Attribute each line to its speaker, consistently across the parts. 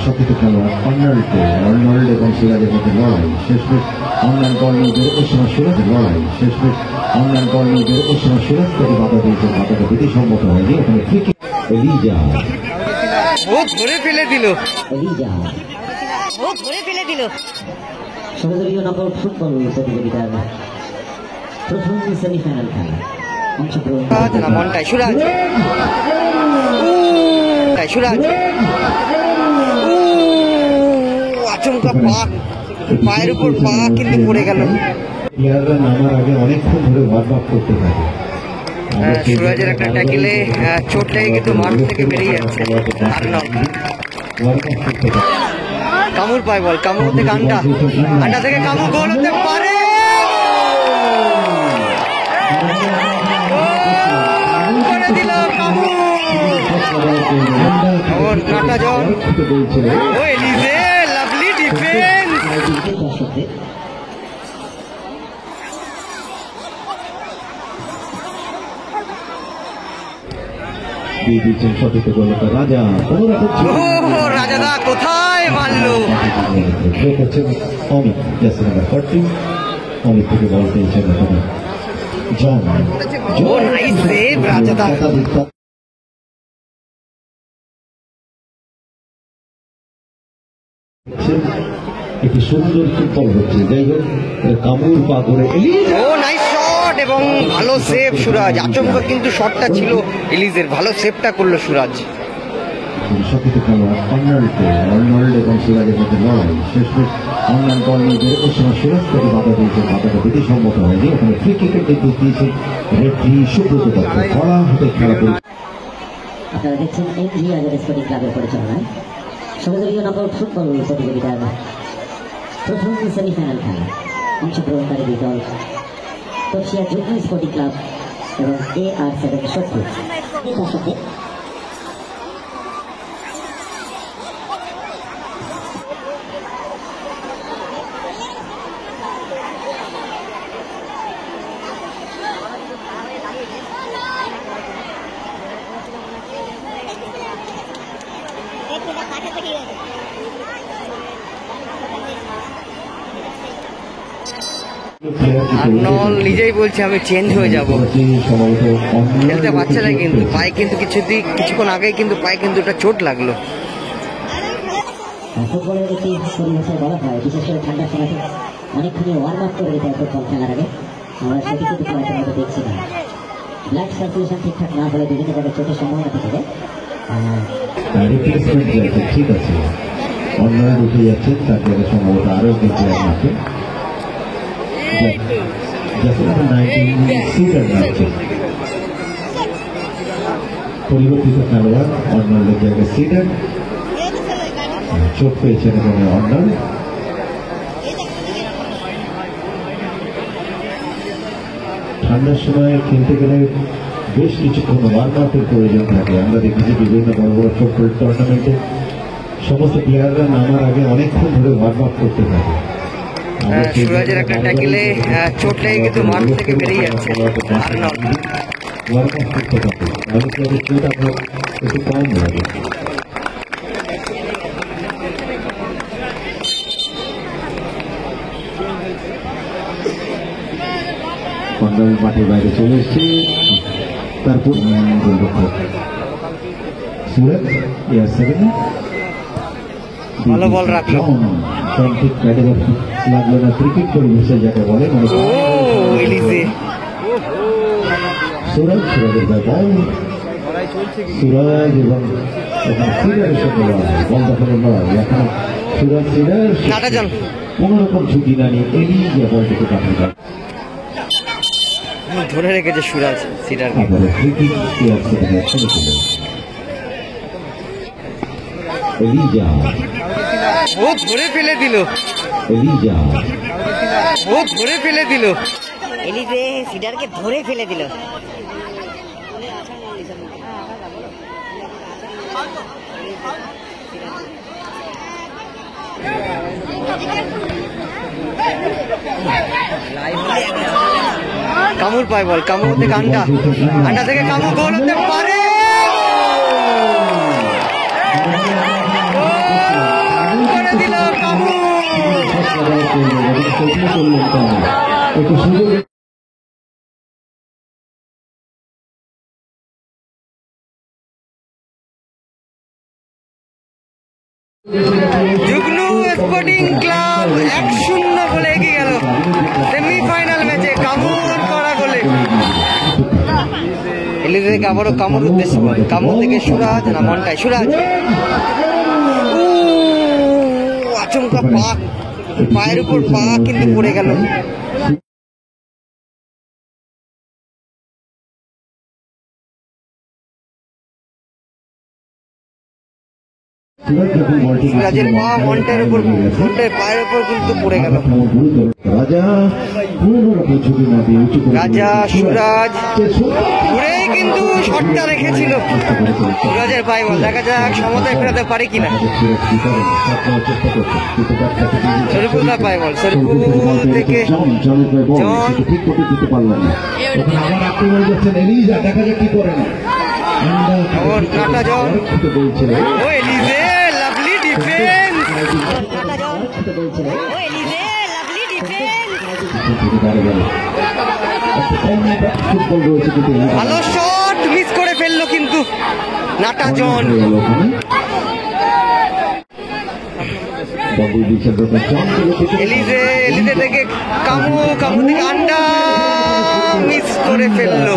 Speaker 1: সতীর্থ খেলোয়াড় আর্নল্ড এবং সিরাজের মধ্যে লড়াই শেষমেশ অনলাইন কর্মীদের ওসমান সিরাজ লড়াই শেষমেশ অনলাইন কর্মীদের ওসমান সিরাজ তাকে বাধা দিয়েছেন, বাধাটা বিধিসম্মত হয়নি। ওখানে ফ্রি কিক এলিজা
Speaker 2: ও ধরে ফেলে দিল,
Speaker 1: এলিজা
Speaker 2: ও ধরে ফেলে দিল।
Speaker 1: সর্বদলীয় নকআউট ফুটবল প্রতিযোগিতার প্রথম সেমিফাইনাল খেলা অংশগ্রহণ
Speaker 2: মনটাই সুরাজ, সুরাজ আচমকা পা, পায়ের উপর পা কিন্তু পড়ে গেল।
Speaker 1: প্লেয়াররা নামার আগে অনেকক্ষণ ধরে ওয়ার্ম আপ করতে থাকে।
Speaker 2: সুরাজের একটা ট্যাকেলে চোট লেগে কিন্তু মাঠ থেকে বেরিয়ে যাচ্ছে। কামুর পায় বল, কামুর থেকে আন্ডা, আন্ডা থেকে কামু গোল হতে পারে। করে দিল কামু। ও নাটাজন, ও এলিজে, লাভলি ডিফেন্স। রাজাদা কোথায় মারলো?
Speaker 1: অমিত থেকে বল পেয়েছেন জন।
Speaker 2: Nice save রাজাদা।
Speaker 1: একটি সুন্দর ফুটবল হচ্ছে, যাই হোক কামুর পা করে
Speaker 2: ও নাইস শট এবং ভালো সেভ সুরাজ। আচমকা কিন্তু শটটা ছিল এলিজের, ভালো সেভটা করলো সুরাজ।
Speaker 1: সতীর্থ খেলোয়াড় আর্নল্ড এবং সিরাজের মধ্যে লড়াই শেষমেশ অনলাইন কর্মীদের ওসমান সিরাজ তাকে বাধা দিয়েছেন, বাধাটা বিধিসম্মত হয়নি। ওখানে ফ্রি কিকের নির্দেশ দিয়েছেন রেফারি সুব্রত দত্ত। কড়া হাতে খেলা করে
Speaker 3: আপনারা দেখছেন এমজি আজাদ স্পোর্টিং ক্লাবের পরিচালনায় সর্বদলীয় নকআউট ফুটবল প্রতিযোগিতার প্রথম সেমিফাইনাল খেলা অংশগ্রহণকারী দুই দল তপসিয়া যুগ্ম স্পোর্টিং ক্লাব এবং AR7 শত্রু। তার সাথে
Speaker 2: আর্নল নিজেই বলছে আমি চেঞ্জ হয়ে যাব, খেলতে পারছে না কিন্তু পায়ে কিন্তু কিছুক্ষণ আগেই কিন্তু পায়ে কিন্তু একটা চোট লাগলো।
Speaker 3: ফুটবলের একটি পরিভাষায় বলা হয়, বিশেষ করে ঠান্ডার সময় অনেকখানি ওয়ার্ম আপ করে দিতে হয় ফুটবল খেলার আগে। আমরা সেটি কিন্তু প্রায়টার মধ্যে দেখছি না, ব্লাড সার্কুলেশন ঠিকঠাক না হলে বিভিন্ন জায়গায় চোটের সম্ভাবনা থেকে যায়।
Speaker 1: ঠিক আছে, অন্যরা উঠে যাচ্ছেন, তাকে সম্ভবত আরো কিন্তু আছে পরিবর্তিত খেলোয়াড় অর্নাল্ডের জায়গায় সিডার চোট পেয়েছেন এখানে অর্নাল্ড। ঠান্ডার সময় খেলতে গেলে বেশ কিছুক্ষণ ওয়ার্ম আপের প্রয়োজন থাকে। আমরা দেখেছি বিভিন্ন বড় বড় ফুটবল টুর্নামেন্টে সমস্ত প্লেয়াররা নামার আগে অনেকক্ষণ ধরে ওয়ার্ম আপ করতে থাকে।
Speaker 2: সুরাজের একটা ট্যাকেলে চোট লেগে কিন্তু মাঠ থেকে বেরিয়ে যাচ্ছে।
Speaker 1: একটু কম লাগে। মাঠের বাইরে চলে এসছে, তারপর সুরাজ
Speaker 2: ভালো বল রাখলো,
Speaker 1: ঠিক প্যাডে লাগলো না, ক্রিকেট পরিবেশে যাকে বলে সুরাজের ব্যাপার। সুরাজ এবং সিরাজের সঙ্গে বল দখলের লড়াই। এখন সুরাজ সিরাজ কোন রকম ঝুঁকি না নিয়ে এলিজা বলটিকে পাঠানো
Speaker 2: ধরে রেখেছে সুরাজ সিরাজকে।
Speaker 1: এলিজা
Speaker 2: ও ধরে ফেলে দিল,
Speaker 1: এলিজা
Speaker 2: ও ধরে ফেলে দিল,
Speaker 3: এলিজে সিডারকে ধরে ফেলে দিল।
Speaker 2: কামুর পায় বল, কামুর থেকে আন্ডা, আন্ডা থেকে কামু গোল হতে পারে।
Speaker 1: প্রশ্ন করলেন কেন? একটু সুযোগ
Speaker 2: যুগনু স্পোর্টিং ক্লাব 1-0 গোলে এগিয়ে গেল সেমিফাইনাল ম্যাচে কামড় করা গোলে। এলিজে থেকে আবারও কামড় উদ্দেশ্য, কামড় থেকে সুরাজ না মনটাই সুরাজ, আচমকা পা, পায়ের উপর পা কিন্তু পড়ে গেল। সুরাজের পা মন্টের উপর, মন্টের পায়ের উপর কিন্তু পড়ে গেল। রাজা সুরাজ ঘুরেই কিন্তু শটটা রেখেছিল সুরাজের পায়ে বল। দেখা যাক সমতায় ফেরাতে পারে কিনা। শরীফুল্লাহ পায়ে বল, শরীফুল থেকে জন নাটা জন, ও এলিজে লাভলি ডিফেন্স, ভালো শট মিস করে ফেললো কিন্তু নাটা জন। এলিজে, এলিজে থেকে কামু, কামু থেকে আন্ডা মিস করে ফেললো।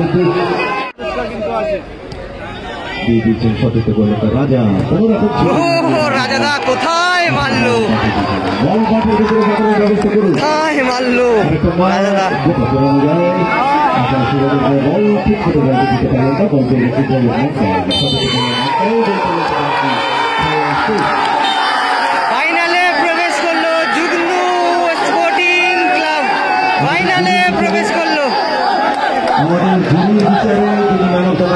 Speaker 2: রাজাদা কোথায় মারলো, কোথায় মারলো রাজাদা। ফাইনালে প্রবেশ করলো যুগনু স্পোর্টিং ক্লাব, ফাইনালে প্রবেশ করলো।
Speaker 1: আমাদের জুরি বিচারে তিনি মানবতা